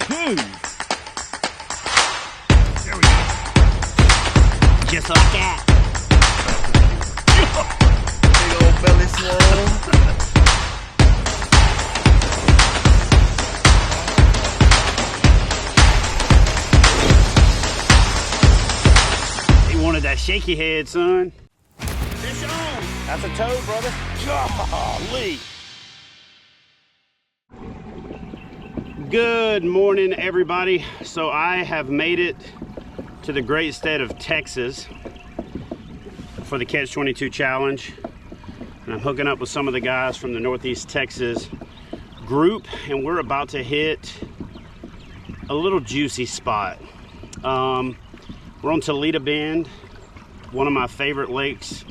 Dude. There we go. Just like that. Big old belly swole. Wanted that shaky head, son. Fish on. That's a toad, brother. Golly. Good morning, everybody. So I have made it to the great state of Texas for the Catch 22 challenge. And I'm hooking up with some of the guys from the Northeast Texas group, and we're about to hit a little juicy spot. We're on Toledo Bend, one of my favorite lakes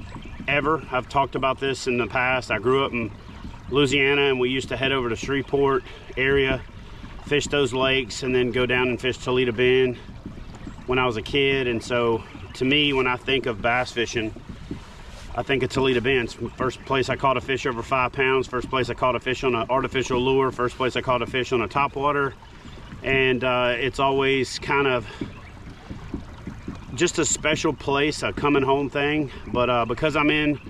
ever. I've talked about this in the past. I grew up in Louisiana, and we used to head over to Shreveport area, fish those lakes, and then go down and fish Toledo Bend when I was a kid. And so to me, when I think of bass fishing, I think of Toledo Bend. First place I caught a fish over 5 pounds, first place I caught a fish on an artificial lure, first place I caught a fish on a topwater. And it's always kind of just a special place, a coming home thing. But because I'm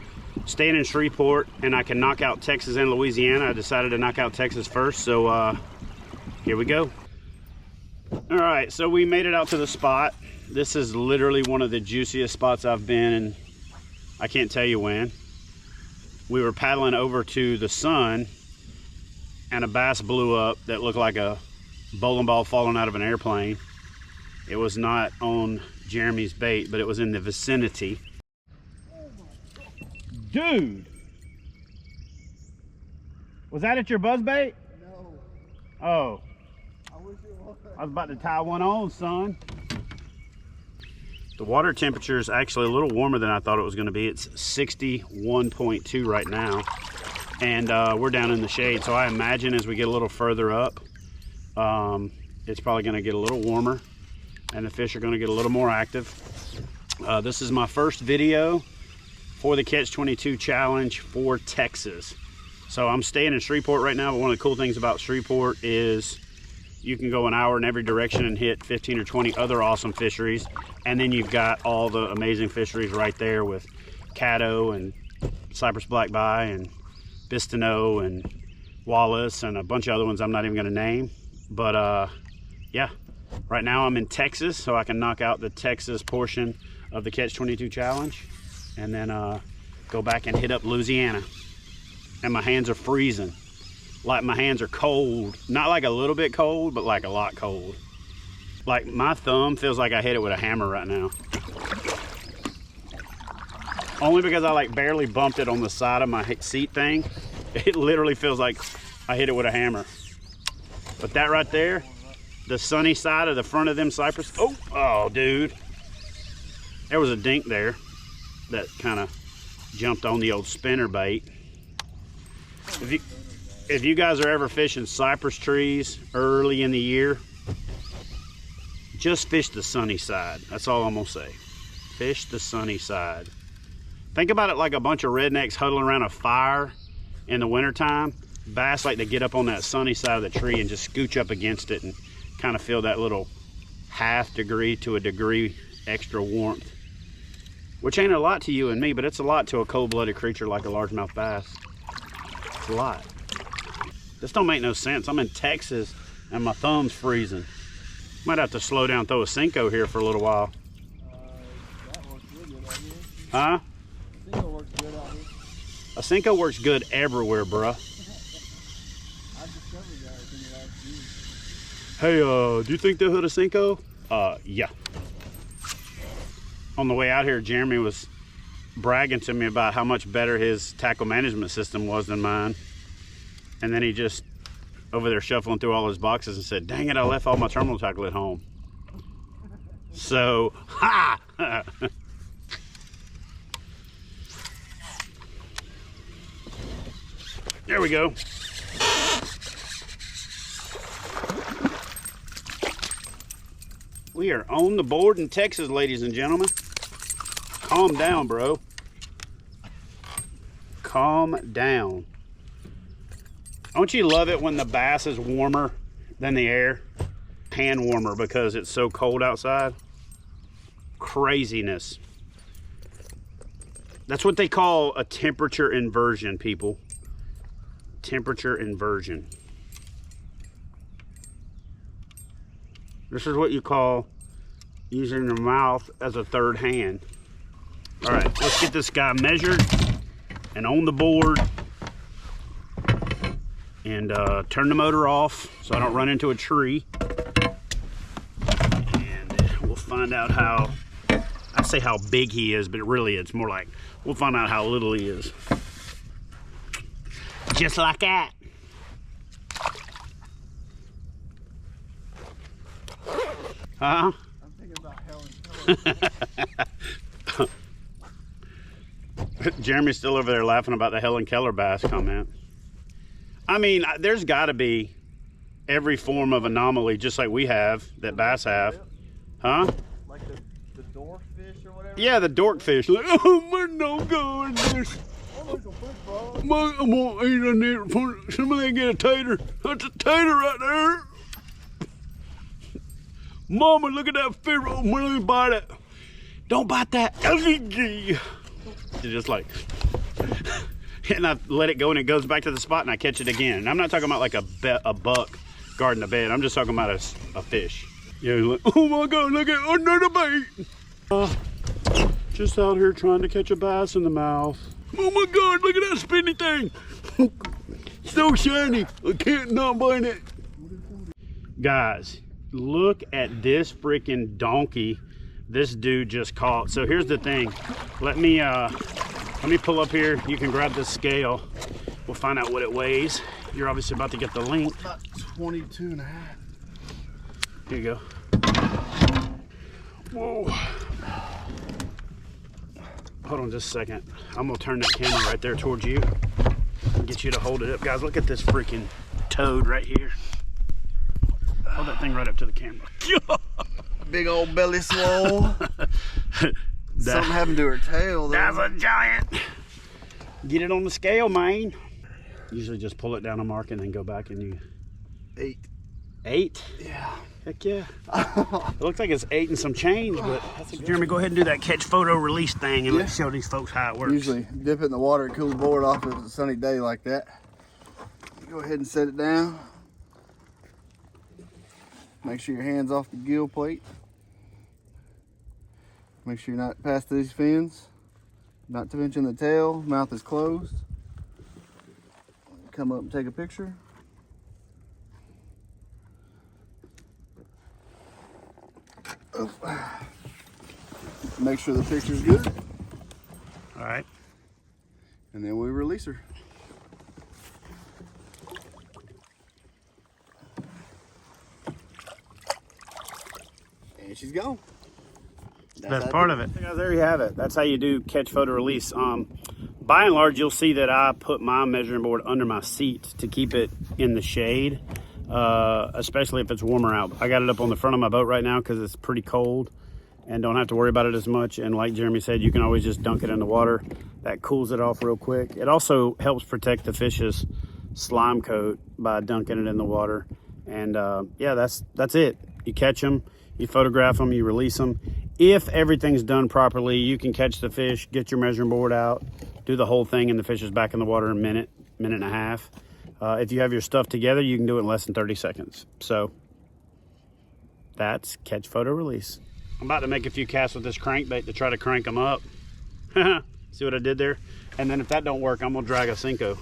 staying in Shreveport and I can knock out Texas and Louisiana, I decided to knock out Texas first. So here we go. All right, so we made it out to the spot. This is literally one of the juiciest spots I've been in. I can't tell you when. We were paddling over to the sun and a bass blew up that looked like a bowling ball falling out of an airplane. It was not on Jeremy's bait, but it was in the vicinity. Dude! Was that at your buzz bait? No. Oh. I wish it was. I was about to tie one on, son. The water temperature is actually a little warmer than I thought it was going to be. It's 61.2 right now. And we're down in the shade, so I imagine as we get a little further up, it's probably going to get a little warmer and the fish are going to get a little more active. This is my first video for the Catch 22 challenge for Texas. So I'm staying in Shreveport right now, but one of the cool things about Shreveport is you can go an hour in every direction and hit 15 or 20 other awesome fisheries. And then you've got all the amazing fisheries right there with Caddo and Cypress Blackbite and Bistineau and Wallace and a bunch of other ones I'm not even going to name. But yeah. Right now I'm in Texas, so I can knock out the Texas portion of the Catch 22 challenge and then go back and hit up Louisiana. And my hands are freezing. Like my hands are cold. Not like a little bit cold, but like a lot cold. Like my thumb feels like I hit it with a hammer right now. Only because I like barely bumped it on the side of my seat thing. It literally feels like I hit it with a hammer. But that right there, the sunny side of the front of them cypress. Oh, dude. There was a dink there that kind of jumped on the old spinnerbait. If you guys are ever fishing cypress trees early in the year, just fish the sunny side. That's all I'm gonna say. Fish the sunny side. Think about it like a bunch of rednecks huddling around a fire in the wintertime. Bass like to get up on that sunny side of the tree and just scooch up against it and kind of feel that little half degree to a degree extra warmth, which ain't a lot to you and me, but it's a lot to a cold-blooded creature like a largemouth bass. It's a lot. This don't make no sense. I'm in Texas and my thumb's freezing. Might have to slow down, throw a Senko here for a little while. That works really good out here. Huh? Senko works good out here. A Senko works good everywhere, bruh. I discovered that within the last year. Hey, do you think they'll hit a Senko? Yeah. On the way out here, Jeremy was bragging to me about how much better his tackle management system was than mine. And then he just over there shuffling through all his boxes and said, dang it, I left all my terminal tackle at home. So, ha! There we go. We are on the board in Texas, ladies and gentlemen. Calm down, bro. Calm down. Don't you love it when the bass is warmer than the air? pan warmer because it's so cold outside. Craziness. That's what they call a temperature inversion, people. Temperature inversion. This is what you call using your mouth as a third hand. All right, let's get this guy measured and on the board, and turn the motor off so I don't run into a tree. And we'll find out how, I say how big he is, but really it's more like we'll find out how little he is. Just like that. Huh? I'm thinking about Helen Keller. Jeremy's still over there laughing about the Helen Keller bass comment. I mean, there's got to be every form of anomaly, just like we have, that bass have. Huh? Like the dwarffish or whatever? Yeah, the dorkfish. Like, oh my no god, this. Oh, there's a big frog. I'm gonna eat on there. Somebody get a tater. That's a tater right there. Mama, look at that fish. Oh, let me bite it. Don't bite that. It's just like, and I let it go and it goes back to the spot and I catch it again. And I'm not talking about like a buck guarding the bed. I'm just talking about a fish. Yeah, like, oh my god, look at another bait. Just out here trying to catch a bass in the mouth. Oh my god, look at that spinny thing. So shiny. I can't not bite it. Guys, look at this freaking donkey this dude just caught. So here's the thing. Let me pull up here. You can grab this scale. We'll find out what it weighs. You're obviously about to get the link. About 22 and a half. Here you go. Whoa. Hold on just a second. I'm gonna turn that camera right there towards you. Get you to hold it up. Guys, look at this freaking toad right here. Hold that thing right up to the camera. Big old belly swole. Something happened to her tail though. That's a giant. Get it on the scale, man. Usually just pull it down a mark and then go back and you... 8. 8? Yeah. Heck yeah. It looks like it's 8 and some change, but Jeremy, go ahead and do that catch photo release thing and let's show these folks how it works. Usually dip it in the water and cool the board off if it's a sunny day like that. Go ahead and set it down. Make sure your hand's off the gill plate. Make sure you're not past these fins. Not to mention the tail, mouth is closed. Come up and take a picture. Make sure the picture's good. All right. And then we release her. And she's gone. That's part of it. There you have it. That's how you do catch photo release. By and large, you'll see that I put my measuring board under my seat to keep it in the shade, especially if it's warmer out. I got it up on the front of my boat right now because it's pretty cold and don't have to worry about it as much. And like Jeremy said, you can always just dunk it in the water. That cools it off real quick. It also helps protect the fish's slime coat by dunking it in the water. And yeah, that's it. You catch them, you photograph them, you release them. If everything's done properly, you can catch the fish, get your measuring board out, do the whole thing, and the fish is back in the water in a minute and a half. If you have your stuff together, you can do it in less than 30 seconds. So that's catch photo release. I'm about to make a few casts with this crankbait to try to crank them up. See what I did there? And then if that don't work, I'm gonna drag a Senko.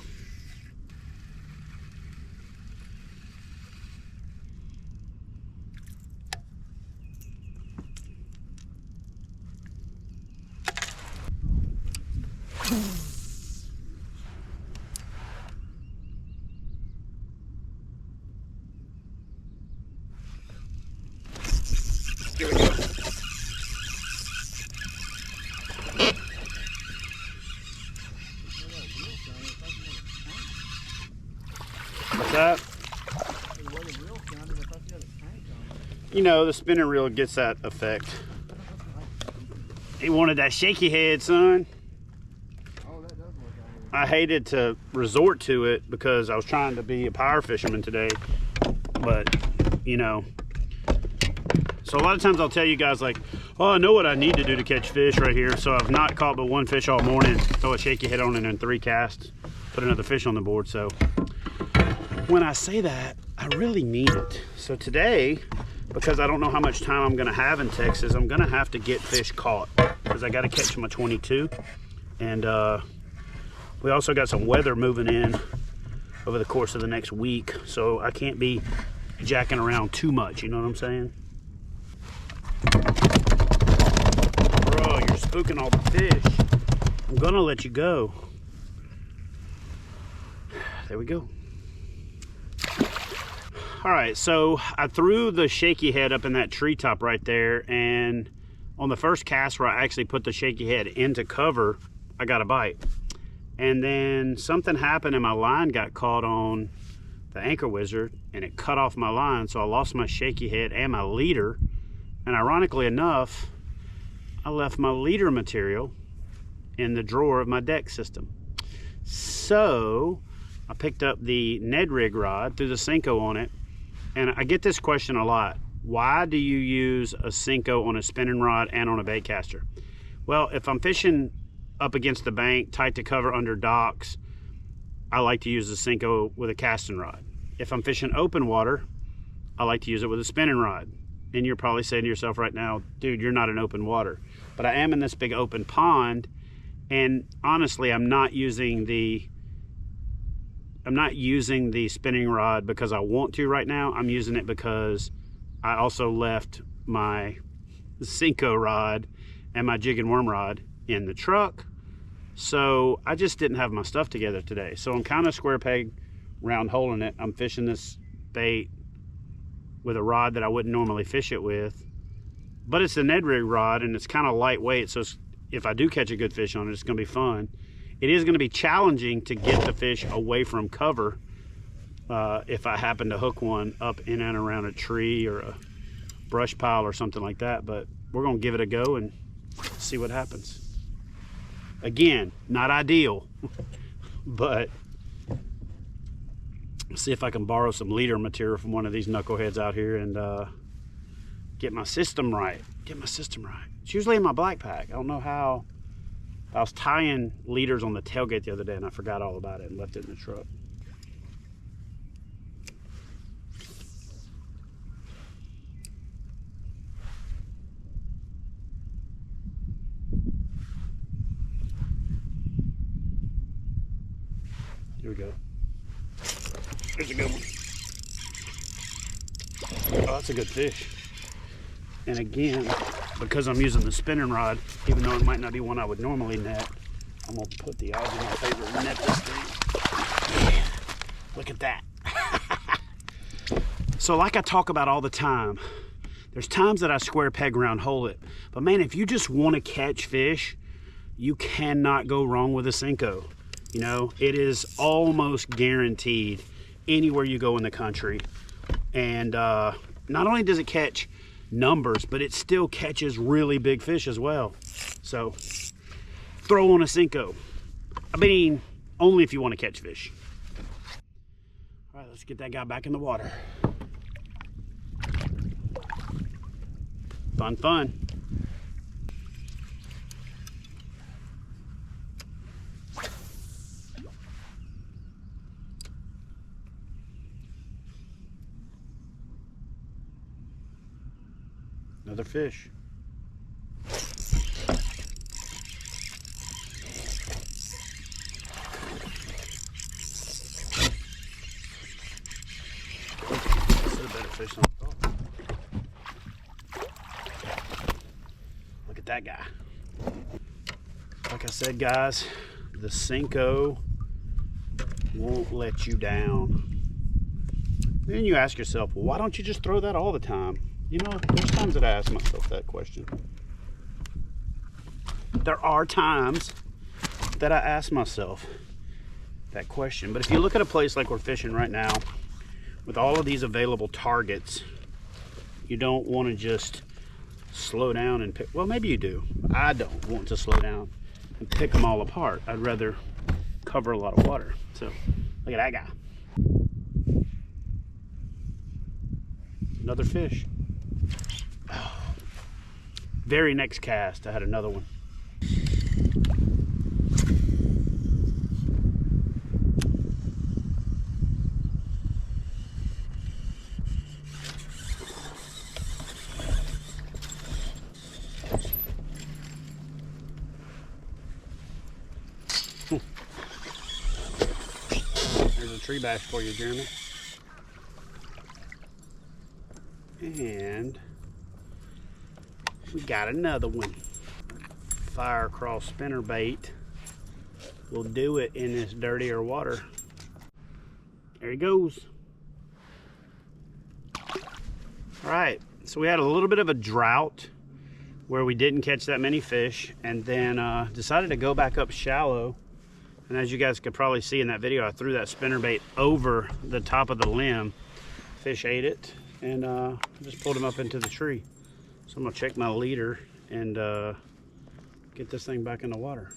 Here we go. What's that? You know, the spinning reel gets that effect. He wanted that shaky head, son. I hated to resort to it because I was trying to be a power fisherman today, but you know, So a lot of times I'll tell you guys like, oh, I know what I need to do to catch fish right here. So I've not caught but one fish all morning. Throw a shaky head on it in 3 casts, put another fish on the board. So when I say that, I really mean it. So today, because I don't know how much time I'm gonna have in Texas, I'm gonna have to get fish caught because I gotta catch my 22. And we also got some weather moving in over the course of the next week. So I can't be jacking around too much, you know what I'm saying? Bro, you're spooking all the fish. I'm gonna let you go. There we go. All right, so I threw the shaky head up in that treetop right there, and on the first cast where I actually put the shaky head into cover, I got a bite. And then something happened and my line got caught on the anchor wizard and it cut off my line, so I lost my shaky head and my leader. And ironically enough, I left my leader material in the drawer of my deck system. So I picked up the Ned rig rod, threw the Senko on it, and I get this question a lot. Why do you use a Senko on a spinning rod and on a bait caster? Well, if I'm fishing up against the bank, tight to cover under docks, I like to use the Senko with a casting rod. If I'm fishing open water, I like to use it with a spinning rod. And you're probably saying to yourself right now, dude, you're not in open water. But I am in this big open pond, and honestly, I'm not using the spinning rod because I want to right now. I'm using it because I also left my Senko rod and my jig and worm rod in the truck. So I just didn't have my stuff together today. So I'm kind of square peg, round holing it. I'm fishing this bait with a rod that I wouldn't normally fish it with, but it's a Ned rig rod and it's kind of lightweight. So if I do catch a good fish on it, it's gonna be fun. It is gonna be challenging to get the fish away from cover if I happen to hook one up in and around a tree or a brush pile or something like that, but we're gonna give it a go and see what happens. Again, not ideal, but see if I can borrow some leader material from one of these knuckleheads out here and get my system right. It's usually in my black pack. I don't know how. I was tying leaders on the tailgate the other day and I forgot all about it and left it in the truck. Here we go. There's a good one. Oh, that's a good fish. And again, because I'm using the spinning rod, even though it might not be one I would normally net, I'm gonna put the odds in my favor and net this thing. Look at that. So like I talk about all the time, there's times that I square peg round hole it. But man, if you just want to catch fish, you cannot go wrong with a Senko. You know, it is almost guaranteed anywhere you go in the country. And not only does it catch numbers, but it still catches really big fish as well. So throw on a Senko. I mean, only if you want to catch fish. All right, let's get that guy back in the water. Fun. Another fish. This is a better fish than I thought. Look at that guy. Like I said, guys, the Senko won't let you down. Then you ask yourself, well, why don't you just throw that all the time? You know, there's times that I ask myself that question. There are times that I ask myself that question. But if you look at a place like we're fishing right now, with all of these available targets, you don't want to just slow down and pick. Well, maybe you do. I don't want to slow down and pick them all apart. I'd rather cover a lot of water. So look at that guy. Another fish. Oh, very next cast, I had another one. There's a tree bass for you, Jeremy. And we got another one. Fire across spinnerbait will do it in this dirtier water. There he goes. All right, so we had a little bit of a drought where we didn't catch that many fish, and then decided to go back up shallow. And as you guys could probably see in that video, I threw that spinnerbait over the top of the limb. Fish ate it, and just pulled him up into the tree. So I'm gonna check my leader and get this thing back in the water.